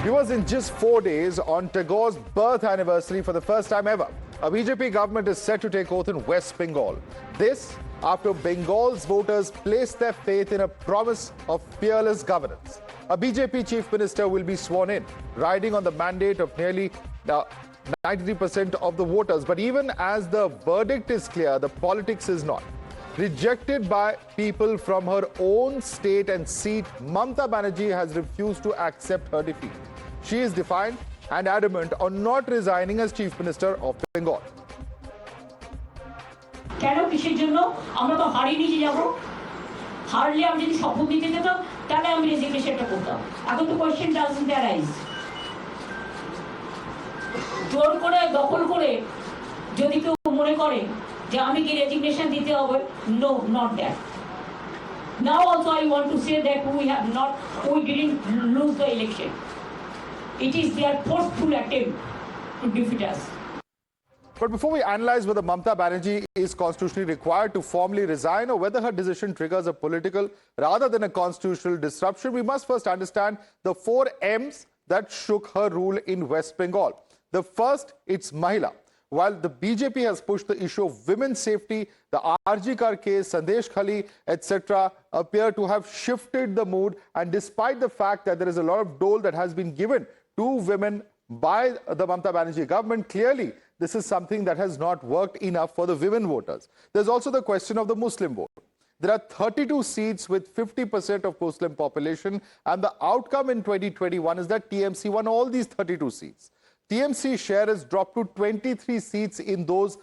Viewers, in just 4 days, on Tagore's birth anniversary for the first time ever, a BJP government is set to take oath in West Bengal. This after Bengal's voters placed their faith in a promise of fearless governance. A BJP chief minister will be sworn in, riding on the mandate of nearly 93% of the voters. But even as the verdict is clear, the politics is not. Rejected by people from her own state and seat, Mamata Banerjee has refused to accept her defeat. She is defiant and adamant on not resigning as Chief Minister of Bengal. কেন কিসের জন্য আমরা তো হারিয়ে নিয়ে যাব হারলে আমি যদি শপথ দিতে যেতাম তাহলে আমি রেজিগনেশনটা করতাম এখন তো কোশ্চেন ডাজন্ট অ্যারাইজ জোর করে দখল করে যদি কেউ মনে করে যে আমি কি রেজিগনেশন দিতে হবে no not that now also I want to say that we didn't lose the election. It is their forceful attempt to defeat us. But before we analyze whether Mamata Banerjee is constitutionally required to formally resign or whether her decision triggers a political rather than a constitutional disruption, we must first understand the 4 M's that shook her rule in West Bengal. The first, it's Mahila. While the BJP has pushed the issue of women's safety, the RG Kar case, Sandesh Khali, etc. appear to have shifted the mood. And despite the fact that there is a lot of dole that has been given to women by the Mamata Banerjee government, clearly this is something that has not worked enough for the women voters. There's also the question of the Muslim vote. There are 32 seats with 50% of Muslim population, and the outcome in 2021 is that TMC won all these 32 seats. TMC share has dropped to 23 seats in those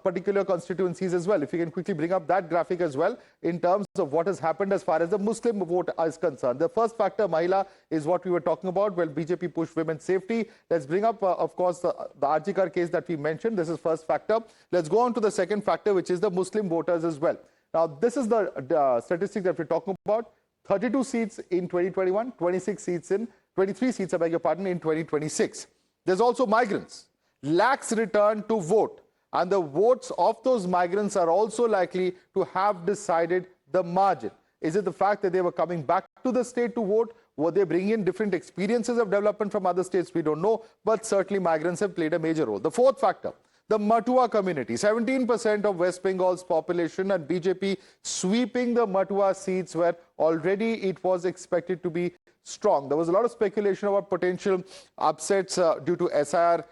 particular constituencies as well. If you can quickly bring up that graphic as well in terms of what has happened as far as the Muslim vote is concerned. The first factor, Mahila, is what we were talking about. Well, BJP pushed women's safety. Let's bring up, of course, the RG Kar case that we mentioned. This is first factor. Let's go on to the second factor, which is the Muslim voters as well. Now, this is the statistic that we're talking about. 32 seats in 2021, 23 seats, I beg your pardon, in 2026. There's also migrants. Lakhs return to vote. And the votes of those migrants are also likely to have decided the margin. Is it the fact that they were coming back to the state to vote? Were they bringing in different experiences of development from other states? We don't know. But certainly migrants have played a major role. The fourth factor, the Matua community. 17% of West Bengal's population, and BJP sweeping the Matua seats where already it was expected to be strong. There was a lot of speculation about potential upsets due to SIR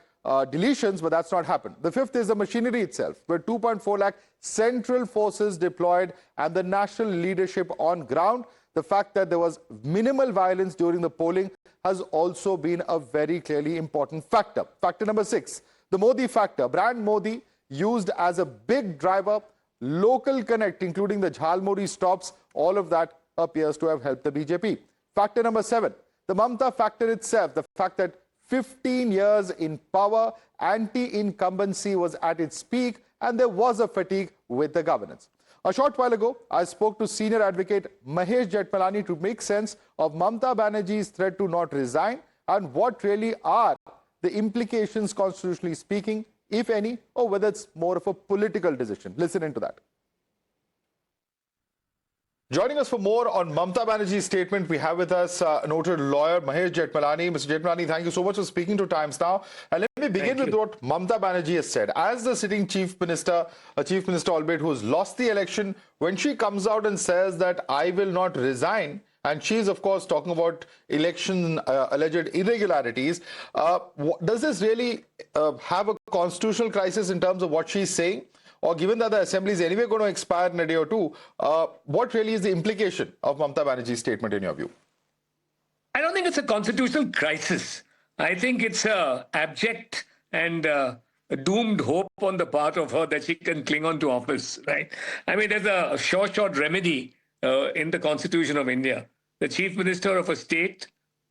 deletions, but that's not happened. The fifth is the machinery itself, where 2.4 lakh central forces deployed and the national leadership on ground. The fact that there was minimal violence during the polling has also been a very clearly important factor. Factor number 6, the Modi factor. Brand Modi used as a big driver, local connect, including the Jhalmuri stops, all of that appears to have helped the BJP. Factor number 7, the Mamta factor itself, the fact that 15 years in power, anti-incumbency was at its peak, and there was a fatigue with the governance. A short while ago, I spoke to senior advocate Mahesh Jethmalani to make sense of Mamata Banerjee's threat to not resign and what really are the implications constitutionally speaking, if any, or whether it's more of a political decision. Listen into that. Joining us for more on Mamata Banerjee's statement, we have with us noted lawyer Mahesh Jethmalani. Mr. Jethmalani, thank you so much for speaking to Times Now. And let me begin with what Mamata Banerjee has said. As the sitting chief minister, albeit who has lost the election, when she comes out and says that I will not resign, and she's, of course, talking about election alleged irregularities, does this really have a constitutional crisis in terms of what she's saying? Or given that the assembly is anyway going to expire in a day or two, what really is the implication of Mamata Banerjee's statement in your view? I don't think it's a constitutional crisis. I think it's a abject and a doomed hope on the part of her that she can cling on to office, right? I mean, there's a short remedy in the Constitution of India. The chief minister of a state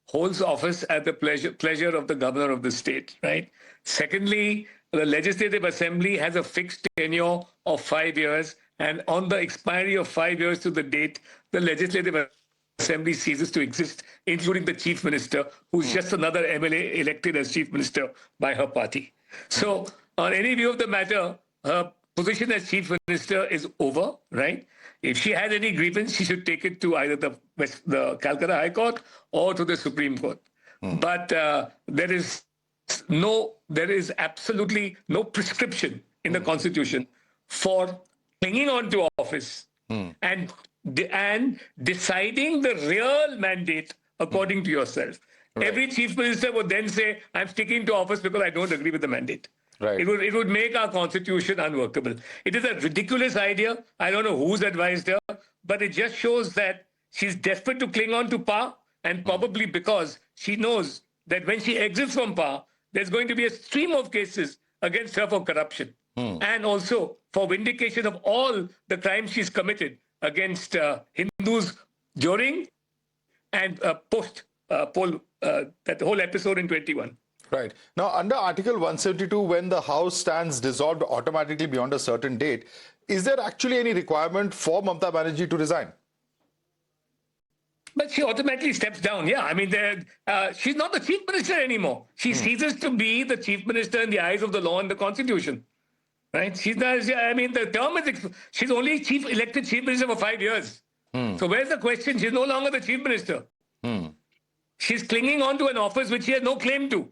holds office at the pleasure of the governor of the state, right? Secondly, the Legislative Assembly has a fixed tenure of 5 years, and on the expiry of 5 years to the date, the Legislative Assembly ceases to exist, including the Chief Minister, who's just another MLA elected as Chief Minister by her party. So, on any view of the matter, her position as Chief Minister is over, right? If she has any grievance, she should take it to either the Calcutta High Court or to the Supreme Court. But there is absolutely no prescription in the Constitution for clinging on to office and deciding the real mandate according to yourself. Right. Every chief minister would then say, I'm sticking to office because I don't agree with the mandate. Right. It would make our constitution unworkable. It is a ridiculous idea. I don't know who's advised her, but it just shows that she's desperate to cling on to power, and probably because she knows that when she exits from power, there's going to be a stream of cases against her for corruption and also for vindication of all the crimes she's committed against Hindus during and post poll, that whole episode in 21. Right. Now, under Article 172, when the House stands dissolved automatically beyond a certain date, is there actually any requirement for Mamata Banerjee to resign? But she automatically steps down. Yeah, I mean, she's not the chief minister anymore. She ceases to be the chief minister in the eyes of the law and the constitution. Right? She's not. I mean, the term is. She's only elected chief minister for 5 years. So where's the question? She's no longer the chief minister. She's clinging on to an office which she has no claim to.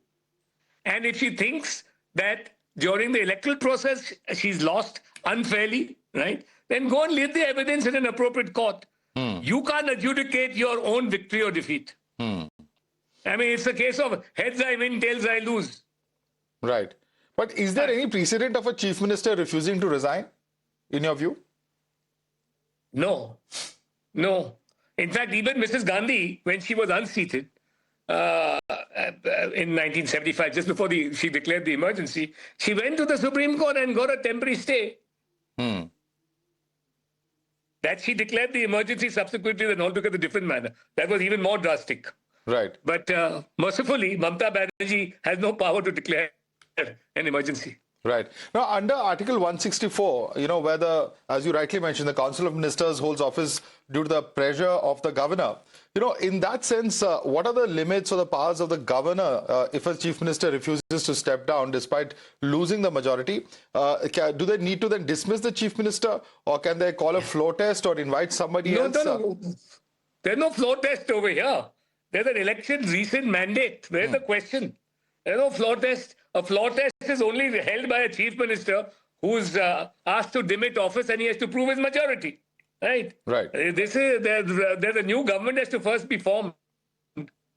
And if she thinks that during the electoral process she's lost unfairly, right, then go and leave the evidence in an appropriate court. You can't adjudicate your own victory or defeat. I mean, it's a case of heads I win, tails I lose. Right. But is there any precedent of a chief minister refusing to resign, in your view? No. No. In fact, even Mrs. Gandhi, when she was unseated, in 1975, just before she declared the emergency, she went to the Supreme Court and got a temporary stay. That she declared the emergency subsequently in an altogether different manner. That was even more drastic. Right. But mercifully, Mamata Banerjee has no power to declare an emergency. Right. Now, under Article 164, where as you rightly mentioned, the Council of Ministers holds office due to the pressure of the governor. In that sense, what are the limits or the powers of the governor if a chief minister refuses to step down despite losing the majority? Do they need to then dismiss the chief minister, or can they call a floor test or invite somebody else? No. There's no floor test over here. There's an election recent mandate. Where's the question? There's no floor test. A floor test is only held by a chief minister who's asked to demit office, and he has to prove his majority. Right. Right. There's a new government has to first be formed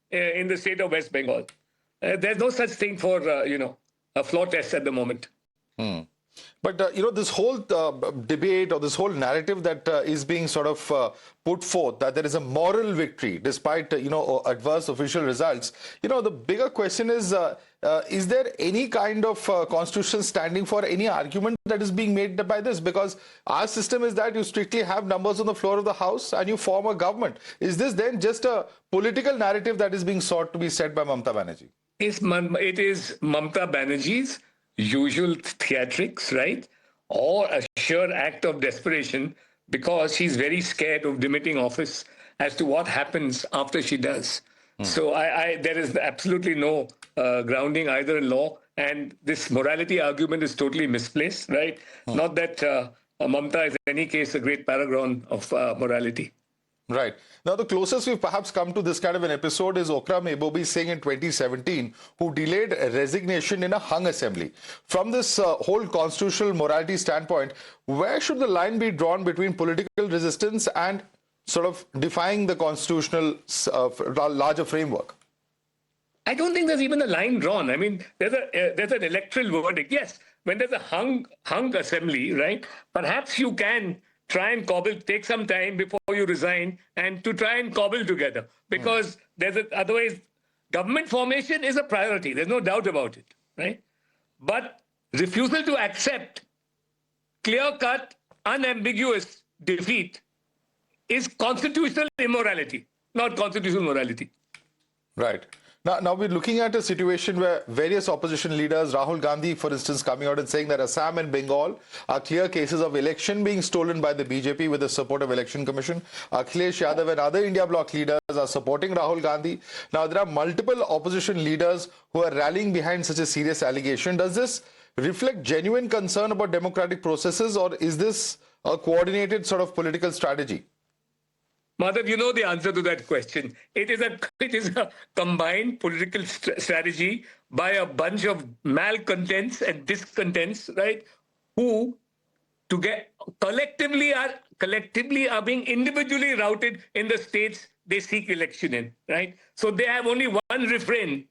in the state of West Bengal. There's no such thing for a floor test at the moment. But, this whole debate or this whole narrative that is being sort of put forth, that there is a moral victory despite, adverse official results. The bigger question is there any kind of constitution standing for any argument that is being made by this? Because our system is that you strictly have numbers on the floor of the House and you form a government. Is this then just a political narrative that is being sought to be said by Mamata Banerjee? It is Mamata Banerjee's usual theatrics, right? Or a sure act of desperation because she's very scared of demitting office as to what happens after she does. So there is absolutely no grounding either in law, and this morality argument is totally misplaced, right? Not that Mamta is in any case a great paragon of morality. Right. Now, the closest we've perhaps come to this kind of an episode is Okra Mehboobi Singh in 2017, who delayed resignation in a hung assembly. From this whole constitutional morality standpoint, where should the line be drawn between political resistance and sort of defying the constitutional larger framework? I don't think there's even a line drawn. I mean, there's an electoral verdict. Yes, when there's a hung assembly, right, perhaps you can try and take some time before you resign and to try and cobble together, because otherwise government formation is a priority. There's no doubt about it, right? But refusal to accept clear-cut, unambiguous defeat is constitutional immorality, not constitutional morality. Right. Now we're looking at a situation where various opposition leaders, Rahul Gandhi, for instance, coming out and saying that Assam and Bengal are clear cases of election being stolen by the BJP with the support of Election Commission. Akhilesh Yadav and other India bloc leaders are supporting Rahul Gandhi. Now, there are multiple opposition leaders who are rallying behind such a serious allegation. Does this reflect genuine concern about democratic processes, or is this a coordinated sort of political strategy? Madhav, you know the answer to that question. It is a combined political strategy by a bunch of malcontents and discontents, right? Who to get collectively are being individually routed in the states they seek election in, right? So they have only one refrain.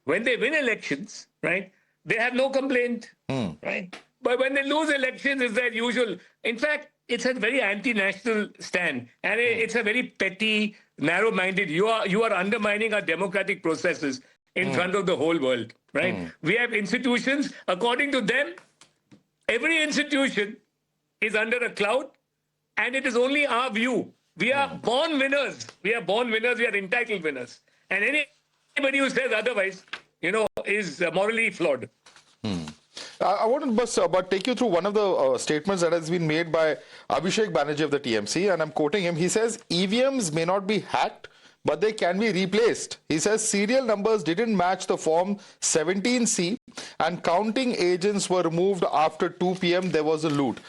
When they win elections, right, they have no complaint, right? But when they lose elections, it's their usual. In fact, it's a very anti-national stand, and it's a very petty, narrow-minded. You are undermining our democratic processes in front of the whole world, right? We have institutions. According to them, every institution is under a cloud, and it is only our view. We are born winners. We are born winners. We are entitled winners. And anybody who says otherwise, is morally flawed. I want to but take you through one of the statements that has been made by Abhishek Banerjee of the TMC, and I'm quoting him. He says, EVMs may not be hacked, but they can be replaced. He says serial numbers didn't match the form 17C, and counting agents were removed after 2 p.m. There was a loot.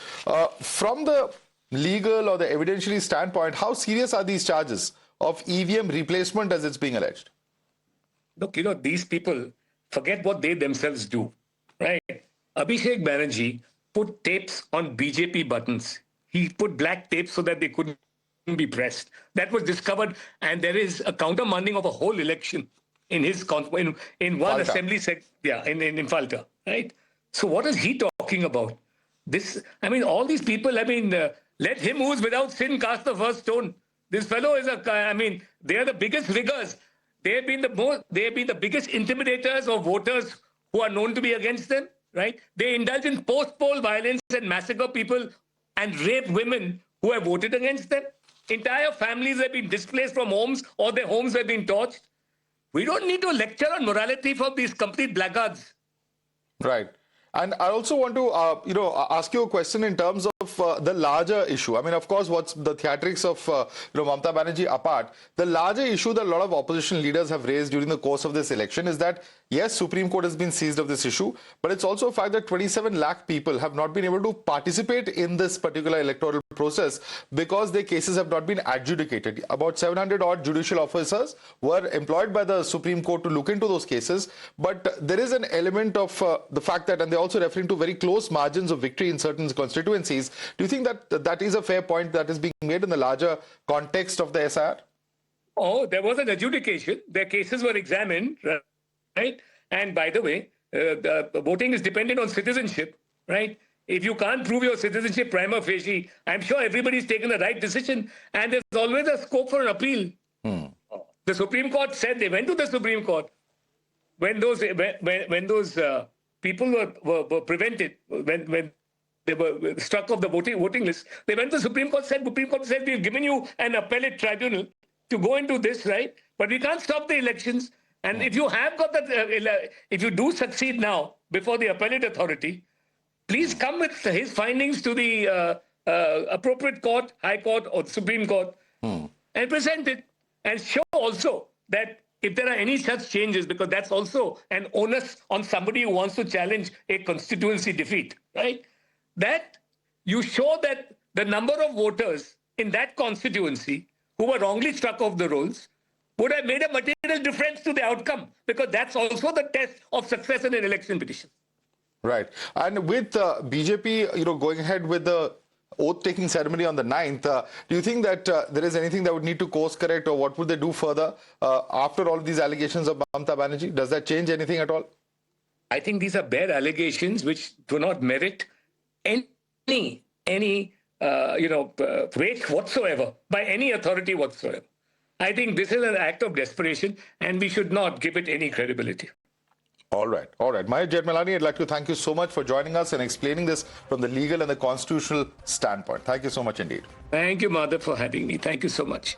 From the legal or the evidentiary standpoint, how serious are these charges of EVM replacement as it's being alleged? Look, these people forget what they themselves do, right? Abhishek Banerjee put tapes on BJP buttons. He put black tape so that they couldn't be pressed. That was discovered, and there is a countermanding of a whole election in his in one Falta. assembly in Falta, right? So what is he talking about? All these people, let him who is without sin cast the first stone. This fellow is they are the biggest riggers. They have been the biggest intimidators of voters who are known to be against them, right? They indulge in post-poll violence and massacre people and rape women who have voted against them. Entire families have been displaced from homes, or their homes have been torched. We don't need to lecture on morality from these complete blackguards. Right. And I also want to, ask you a question in terms of the larger issue. Of course, what's the theatrics of, Mamata Banerjee apart, the larger issue that a lot of opposition leaders have raised during the course of this election is that, yes, Supreme Court has been seized of this issue, but it's also a fact that 27 lakh people have not been able to participate in this particular electoral process because their cases have not been adjudicated. About 700 odd judicial officers were employed by the Supreme Court to look into those cases, but there is an element of the fact that, and they're also referring to very close margins of victory in certain constituencies. Do you think that that is a fair point that is being made in the larger context of the SIR? Oh, there was an adjudication. Their cases were examined, right? And by the way, the voting is dependent on citizenship, right? If you can't prove your citizenship prima facie, I'm sure everybody's taken the right decision, and there's always a scope for an appeal. The Supreme Court said, they went to the Supreme Court when those people were prevented, when they were struck off the voting list. They went to the Supreme Court, Supreme Court said, we've given you an appellate tribunal to go into this, right? But we can't stop the elections. And if you have got that, if you do succeed now before the appellate authority, please come with his findings to the appropriate court, High Court or Supreme Court, and present it. And show also that if there are any such changes, because that's also an onus on somebody who wants to challenge a constituency defeat, right? That you show that the number of voters in that constituency who were wrongly struck off the rolls would have made a material difference to the outcome, because that's also the test of success in an election petition. Right. And with BJP, going ahead with the oath-taking ceremony on the 9th, do you think that there is anything that would need to course correct, or what would they do further after all these allegations of Mamata Banerjee? Does that change anything at all? I think these are bare allegations which do not merit any weight whatsoever by any authority whatsoever. I think this is an act of desperation, and we should not give it any credibility. All right. Mahesh Jethmalani, I'd like to thank you so much for joining us and explaining this from the legal and the constitutional standpoint. Thank you so much indeed. Thank you, Madhav, for having me. Thank you so much.